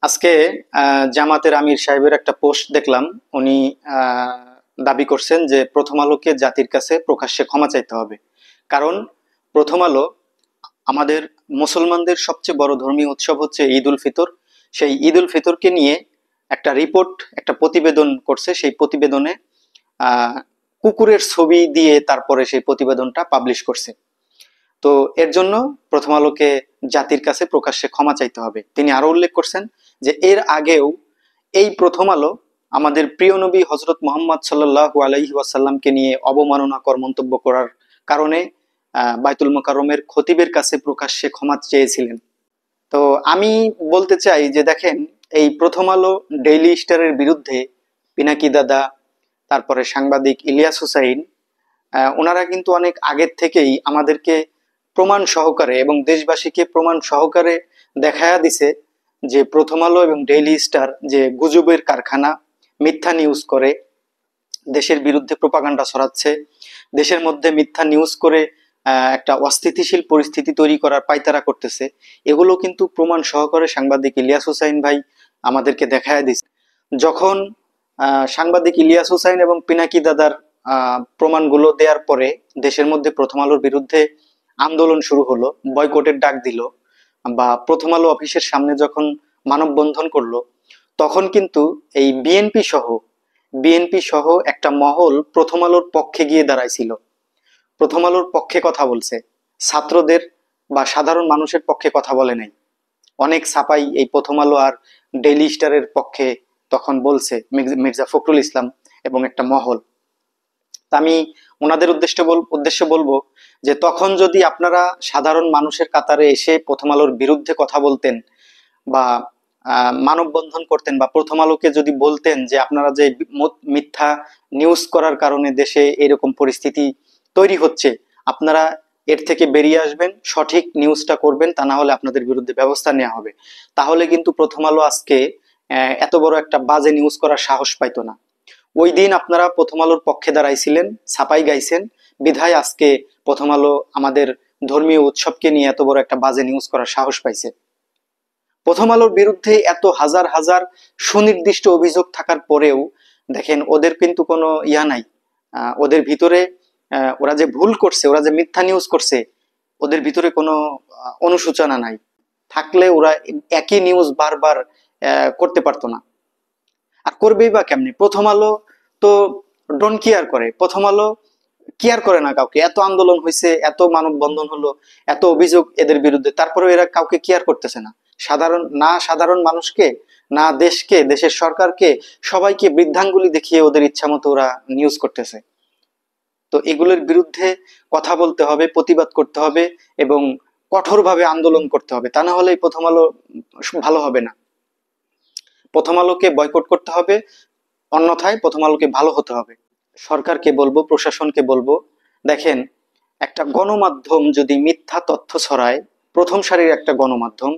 আজকে জামাতের আমির সাহেবের একটা পোস্ট দেখলাম। উনি দাবি করছেন যে প্রথম আলোকে জাতির কাছে প্রকাশ্যে ক্ষমা চাইতে হবে। কারণ প্রথম আলো আমাদের মুসলমানদের সবচেয়ে বড় ধর্মীয় উৎসব হচ্ছে ঈদ উল ফিতর। সেই ঈদ উল ফিতরকে নিয়ে একটা রিপোর্ট, একটা প্রতিবেদন করছে। সেই প্রতিবেদনে আহ কুকুরের ছবি দিয়ে তারপরে সেই প্রতিবেদনটা পাবলিশ করছে। তো এর জন্য প্রথম আলোকে জাতির কাছে প্রকাশ্যে ক্ষমা চাইতে হবে। তিনি আরো উল্লেখ করছেন যে এর আগেও এই প্রথম আলো আমাদের প্রিয় নবী হজরত মোহাম্মদ সাল্লাল্লাহু আলাইহি ওয়াসাল্লামকে নিয়ে অবমাননাকর মন্তব্য করার কারণে বাইতুল মোকাররমের খতিবের কাছে প্রকাশ্যে ক্ষমা চেয়েছিলেন। তো আমি বলতে চাই যে দেখেন, এই প্রথম আলো ডেইলি স্টারের বিরুদ্ধে পিনাকি দাদা, তারপরে সাংবাদিক ইলিয়াস হুসাইন, ওনারা কিন্তু অনেক আগের থেকেই আমাদেরকে প্রমাণ সহকারে এবং দেশবাসীকে প্রমাণ সহকারে দেখায়া দিছে যে প্রথম আলো এবং ডেইলি স্টার যে গুজবের কারখানা, মিথ্যা নিউজ করে দেশের বিরুদ্ধে প্রোপাগান্ডা ছড়াচ্ছে, দেশের মধ্যে মিথ্যা নিউজ করে একটা অস্থিতিশীল পরিস্থিতি তৈরি করার পায়তারা করতেছে। এগুলো কিন্তু প্রমাণ সহকারে সাংবাদিক ইলিয়াস হুসাইন ভাই আমাদেরকে দেখায় দিছে। যখন সাংবাদিক ইলিয়াস হুসাইন এবং পিনাকি দাদার প্রমাণগুলো দেওয়ার পরে দেশের মধ্যে প্রথম আলোর বিরুদ্ধে আন্দোলন শুরু হলো, বয়কটের ডাক দিল, বা প্রথম আলো অফিসের সামনে যখন মানববন্ধন করলো, তখন কিন্তু এই বিএনপি সহ একটা মহল প্রথম আলোর পক্ষে গিয়ে দাঁড়াইছিল, প্রথম আলোর পক্ষে কথা বলছে। ছাত্রদের বা সাধারণ মানুষের পক্ষে কথা বলে নাই। অনেক ছাপাই এই প্রথম আলো আর ডেইলি স্টারের পক্ষে তখন বলছে, মির্জা ফখরুল ইসলাম এবং একটা মহল। তা আমি ওনাদের উদ্দেশ্যে বলবো যে তখন যদি আপনারা সাধারণ মানুষের কাতারে এসে প্রথম আলোর বিরুদ্ধে কথা বলতেন বা মানববন্ধন করতেন, বা প্রথম আলোকে যদি বলতেন যে আপনারা যে মিথ্যা নিউজ করার কারণে দেশে এরকম পরিস্থিতি তৈরি হচ্ছে, আপনারা এর থেকে বেরিয়ে আসবেন, সঠিক নিউজটা করবেন, তা না হলে আপনাদের বিরুদ্ধে ব্যবস্থা নেওয়া হবে, তাহলে কিন্তু প্রথম আলো আজকে এত বড় একটা বাজে নিউজ করার সাহস পাইতো না। ওই দিন আপনারা প্রথম আলোর পক্ষে দাঁড়াইছিলেন, ছাপাই গাইছেন, বিধায় আজকে প্রথম আলো আমাদের ধর্মীয় উৎসবকে নিয়ে এত বড় একটা বাজে নিউজ করার সাহস পাইছে। প্রথম আলোর বিরুদ্ধে এত হাজার হাজার সুনির্দিষ্ট অভিযোগ থাকার পরেও দেখেন ওদের কিন্তু কোনো ইয়া নাই। ওদের ভিতরে ওরা যে ভুল করছে, ওরা যে মিথ্যা নিউজ করছে, ওদের ভিতরে কোনো অনুশোচনা নাই। থাকলে ওরা একই নিউজ বারবার করতে পারতো না। আর করবেই বা কেমনি? প্রথম আলো তো ডোন্ট কেয়ার করে, প্রথম আলো কেয়ার করে না কাউকে। এত আন্দোলন হয়েছে, এত মানববন্ধন হলো, এত অভিযোগ এদের বিরুদ্ধে, তারপরেও এরা কাউকে কেয়ার করতেছে না। সাধারণ মানুষকে, না দেশকে, দেশের সরকারকে, সবাইকে বৃদ্ধাঙ্গুলি দেখিয়ে ওদের ইচ্ছা মতো ওরা নিউজ করতেছে। তো এগুলোর বিরুদ্ধে কথা বলতে হবে, প্রতিবাদ করতে হবে এবং কঠোরভাবে আন্দোলন করতে হবে, তা না হলে প্রথম আলো ভালো হবে না। প্রথম আলোকে বয়কট করতে হবে, অন্যথায় প্রথম আলোকে ভালো হতে হবে। সরকারকে বলবো, প্রশাসনকে বলবো, দেখেন, একটা গণমাধ্যম যদি মিথ্যা তথ্য ছড়ায়, প্রথম সারির একটা গণমাধ্যম,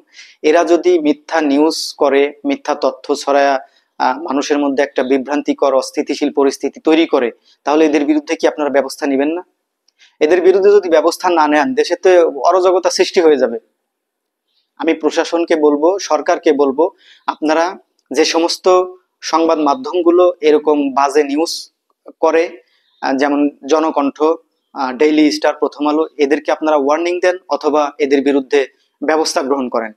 এরা যদি মিথ্যা নিউজ করে, মিথ্যা তথ্য ছড়ায় মানুষের মধ্যে একটা বিভ্রান্তিকর অস্থিতিশীল পরিস্থিতি তৈরি করে, তাহলে এদের বিরুদ্ধে কি আপনারা ব্যবস্থা নেবেন না? এদের বিরুদ্ধে যদি ব্যবস্থা না নেন, দেশে তো অরাজকতা সৃষ্টি হয়ে যাবে। আমি প্রশাসনকে বলবো, সরকারকে বলবো, আপনারা যে সমস্ত সংবাদ মাধ্যমগুলো এরকম বাজে নিউজ করে, যেমন জনকণ্ঠ, ডেইলি স্টার, প্রথম আলো, এদেরকে আপনারা ওয়ার্নিং দেন অথবা এদের বিরুদ্ধে ব্যবস্থা গ্রহণ করেন।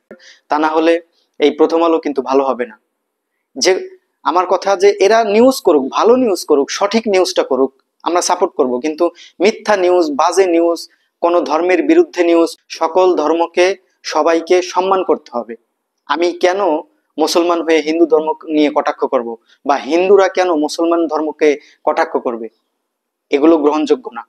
তা না হলে এই প্রথম আলো কিন্তু ভালো হবে না। যে আমার কথা, যে এরা নিউজ করুক, ভালো নিউজ করুক, সঠিক নিউজটা করুক, আমরা সাপোর্ট করব, কিন্তু মিথ্যা নিউজ, বাজে নিউজ, কোন ধর্মের বিরুদ্ধে নিউজ, সকল ধর্মকে, সবাইকে সম্মান করতে হবে। আমি কেন মুসলমান হয়ে হিন্দু ধর্ম নিয়ে কটাক্ষ করব, বা হিন্দুরা কেন মুসলমান ধর্মকে কটাক্ষ করবে? এগুলো গ্রহণযোগ্য না।